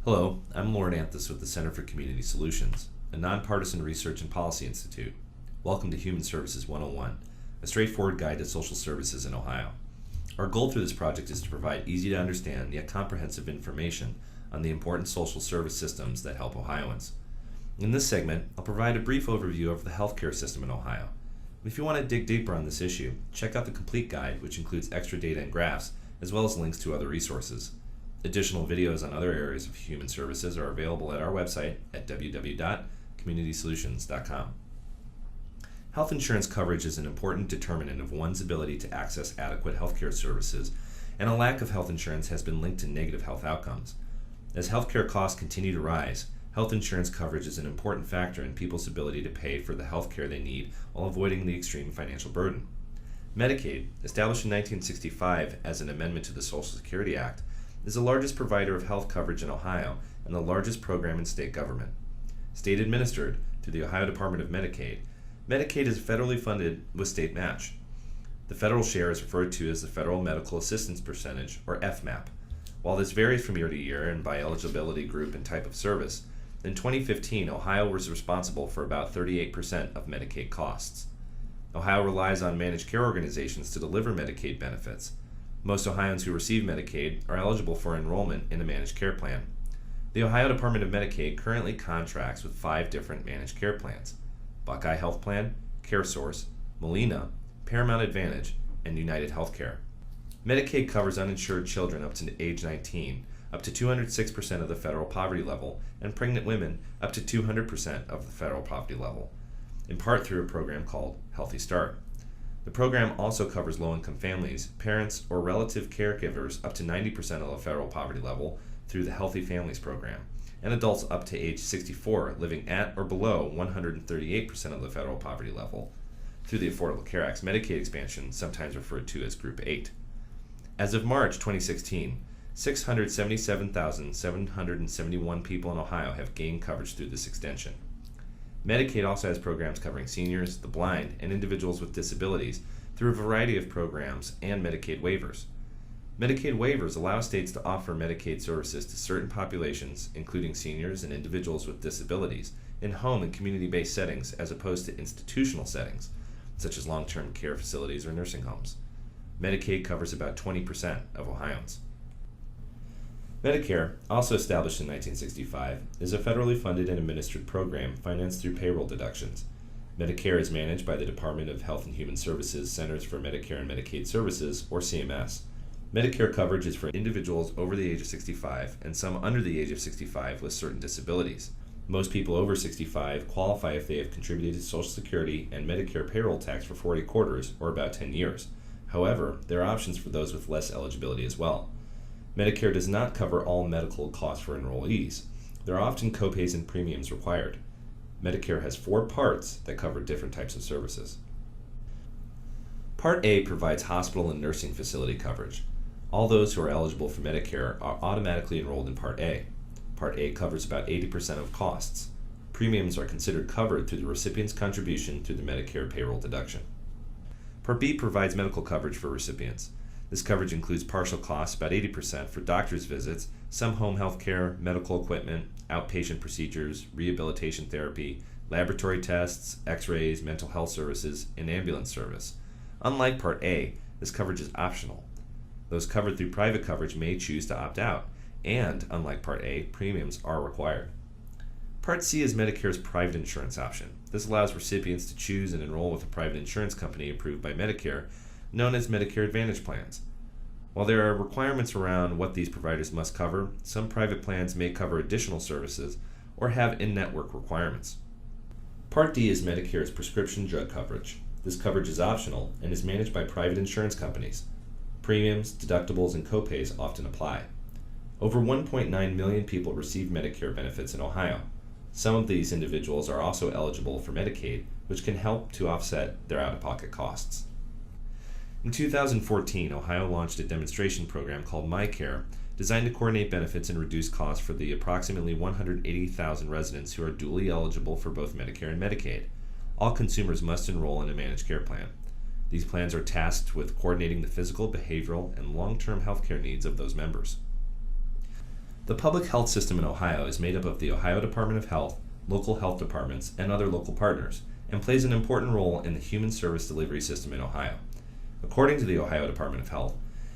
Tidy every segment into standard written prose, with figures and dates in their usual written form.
Hello, I'm Lauren Anthus with the Center for Community Solutions, a nonpartisan research and policy institute. Welcome to Human Services 101, a straightforward guide to social services in Ohio. Our goal through this project is to provide easy to understand yet comprehensive information on the important social service systems that help Ohioans. In this segment, I'll provide a brief overview of the healthcare system in Ohio. If you want to dig deeper on this issue, check out the complete guide, which includes extra data and graphs, as well as links to other resources. Additional videos on other areas of human services are available at our website at www.communitysolutions.com. Health insurance coverage is an important determinant of one's ability to access adequate healthcare services, and a lack of health insurance has been linked to negative health outcomes. As healthcare costs continue to rise, health insurance coverage is an important factor in people's ability to pay for the health care they need while avoiding the extreme financial burden. Medicaid, established in 1965 as an amendment to the Social Security Act, is the largest provider of health coverage in Ohio and the largest program in state government. State administered through the Ohio Department of Medicaid, Medicaid is federally funded with state match. The federal share is referred to as the Federal Medical Assistance Percentage, or FMAP. While this varies from year to year and by eligibility group and type of service, in 2015, Ohio was responsible for about 38% of Medicaid costs. Ohio relies on managed care organizations to deliver Medicaid benefits. Most Ohioans who receive Medicaid are eligible for enrollment in a managed care plan. The Ohio Department of Medicaid currently contracts with 5 different managed care plans: Buckeye Health Plan, CareSource, Molina, Paramount Advantage, and United Healthcare. Medicaid covers uninsured children up to age 19, up to 206% of the federal poverty level, and pregnant women up to 200% of the federal poverty level, in part through a program called Healthy Start. The program also covers low-income families, parents, or relative caregivers up to 90% of the federal poverty level through the Healthy Families Program, and adults up to age 64 living at or below 138% of the federal poverty level through the Affordable Care Act's Medicaid expansion, sometimes referred to as Group 8. As of March 2016, 677,771 people in Ohio have gained coverage through this extension. Medicaid also has programs covering seniors, the blind, and individuals with disabilities through a variety of programs and Medicaid waivers. Medicaid waivers allow states to offer Medicaid services to certain populations, including seniors and individuals with disabilities, in home and community-based settings as opposed to institutional settings, such as long-term care facilities or nursing homes. Medicaid covers about 20% of Ohioans. Medicare, also established in 1965, is a federally funded and administered program financed through payroll deductions. Medicare is managed by the Department of Health and Human Services Centers for Medicare and Medicaid Services, or CMS. Medicare coverage is for individuals over the age of 65 and some under the age of 65 with certain disabilities. Most people over 65 qualify if they have contributed to Social Security and Medicare payroll tax for 40 quarters, or about 10 years. However, there are options for those with less eligibility as well. Medicare does not cover all medical costs for enrollees. There are often copays and premiums required. Medicare has 4 parts that cover different types of services. Part A provides hospital and nursing facility coverage. All those who are eligible for Medicare are automatically enrolled in Part A. Part A covers about 80% of costs. Premiums are considered covered through the recipient's contribution through the Medicare payroll deduction. Part B provides medical coverage for recipients. This coverage includes partial costs, about 80%, for doctor's visits, some home health care, medical equipment, outpatient procedures, rehabilitation therapy, laboratory tests, x-rays, mental health services, and ambulance service. Unlike Part A, this coverage is optional. Those covered through private coverage may choose to opt out, and, unlike Part A, premiums are required. Part C is Medicare's private insurance option. This allows recipients to choose and enroll with a private insurance company approved by Medicare, known as Medicare Advantage plans. While there are requirements around what these providers must cover, some private plans may cover additional services or have in-network requirements. Part D is Medicare's prescription drug coverage. This coverage is optional and is managed by private insurance companies. Premiums, deductibles, and copays often apply. Over 1.9 million people receive Medicare benefits in Ohio. Some of these individuals are also eligible for Medicaid, which can help to offset their out-of-pocket costs. In 2014, Ohio launched a demonstration program called MyCare, designed to coordinate benefits and reduce costs for the approximately 180,000 residents who are dually eligible for both Medicare and Medicaid. All consumers must enroll in a managed care plan. These plans are tasked with coordinating the physical, behavioral, and long-term health care needs of those members. The public health system in Ohio is made up of the Ohio Department of Health, local health departments, and other local partners, and plays an important role in the human service delivery system in Ohio. According to the Ohio Department of Health,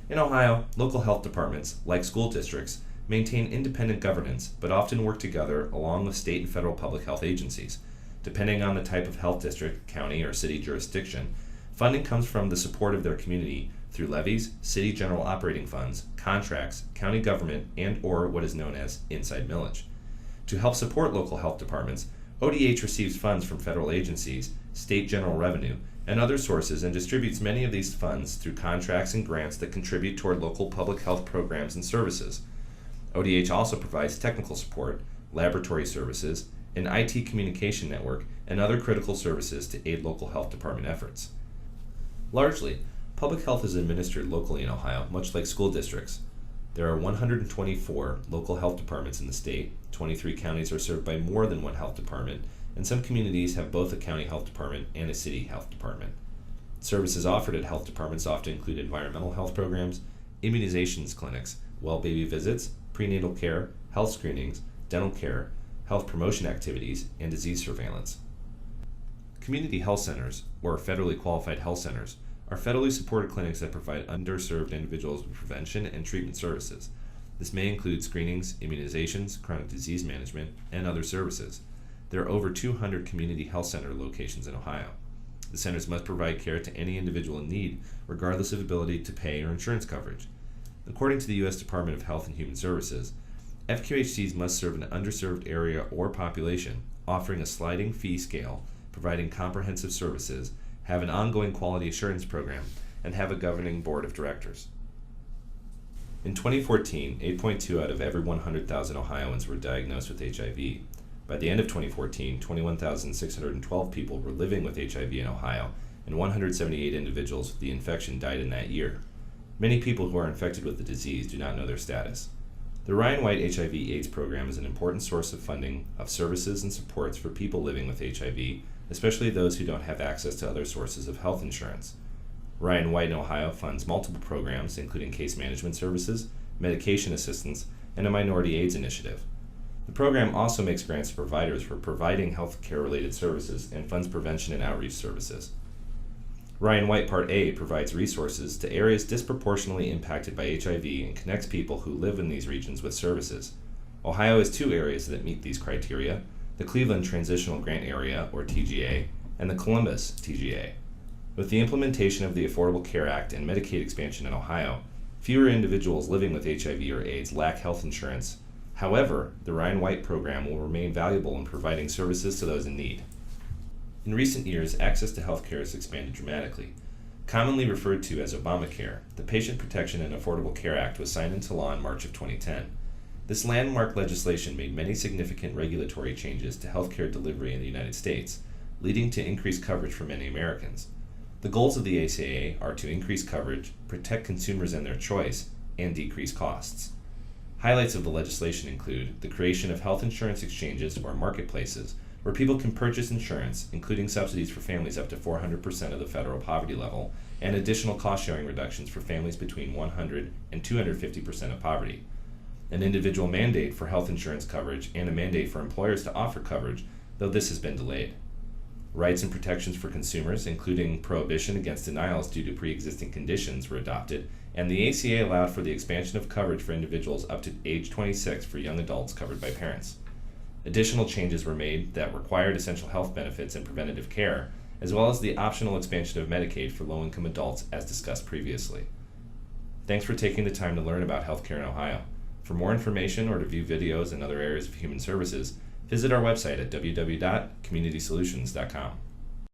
in Ohio, local health departments, like school districts, maintain independent governance but often work together along with state and federal public health agencies. Depending on the type of health district, county, or city jurisdiction, funding comes from the support of their community through levies, city general operating funds, contracts, county government, and/or what is known as inside millage. To help support local health departments, ODH receives funds from federal agencies, state general revenue, and other sources and distributes many of these funds through contracts and grants that contribute toward local public health programs and services. ODH also provides technical support, laboratory services, an IT communication network, and other critical services to aid local health department efforts. Largely, public health is administered locally in Ohio, much like school districts. There are 124 local health departments in the state, 23 counties are served by more than one health department, and some communities have both a county health department and a city health department. Services offered at health departments often include environmental health programs, immunizations clinics, well baby visits, prenatal care, health screenings, dental care, health promotion activities, and disease surveillance. Community health centers, or federally qualified health centers, are federally supported clinics that provide underserved individuals with prevention and treatment services. This may include screenings, immunizations, chronic disease management, and other services. There are over 200 community health center locations in Ohio. The centers must provide care to any individual in need, regardless of ability to pay or insurance coverage. According to the U.S. Department of Health and Human Services, FQHCs must serve an underserved area or population, offering a sliding fee scale, providing comprehensive services, have an ongoing quality assurance program, and have a governing board of directors. In 2014, 8.2 out of every 100,000 Ohioans were diagnosed with HIV. By the end of 2014, 21,612 people were living with HIV in Ohio, and 178 individuals with the infection died in that year. Many people who are infected with the disease do not know their status. The Ryan White HIV/AIDS program is an important source of funding of services and supports for people living with HIV, especially those who don't have access to other sources of health insurance. Ryan White in Ohio funds multiple programs, including case management services, medication assistance, and a minority AIDS initiative. The program also makes grants to providers for providing health care-related services and funds prevention and outreach services. Ryan White Part A provides resources to areas disproportionately impacted by HIV and connects people who live in these regions with services. Ohio has two areas that meet these criteria: the Cleveland Transitional Grant Area, or TGA, and the Columbus TGA. With the implementation of the Affordable Care Act and Medicaid expansion in Ohio, fewer individuals living with HIV or AIDS lack health insurance. However, the Ryan White program will remain valuable in providing services to those in need. In recent years, access to health care has expanded dramatically. Commonly referred to as Obamacare, the Patient Protection and Affordable Care Act was signed into law in March of 2010. This landmark legislation made many significant regulatory changes to healthcare delivery in the United States, leading to increased coverage for many Americans. The goals of the ACA are to increase coverage, protect consumers and their choice, and decrease costs. Highlights of the legislation include the creation of health insurance exchanges or marketplaces where people can purchase insurance, including subsidies for families up to 400% of the federal poverty level, and additional cost-sharing reductions for families between 100 and 250% of poverty. An individual mandate for health insurance coverage and a mandate for employers to offer coverage, though this has been delayed. Rights and protections for consumers, including prohibition against denials due to pre-existing conditions, were adopted, and the ACA allowed for the expansion of coverage for individuals up to age 26 for young adults covered by parents. Additional changes were made that required essential health benefits and preventative care, as well as the optional expansion of Medicaid for low-income adults as discussed previously. Thanks for taking the time to learn about healthcare in Ohio. For more information or to view videos in other areas of human services, visit our website at www.communitysolutions.com.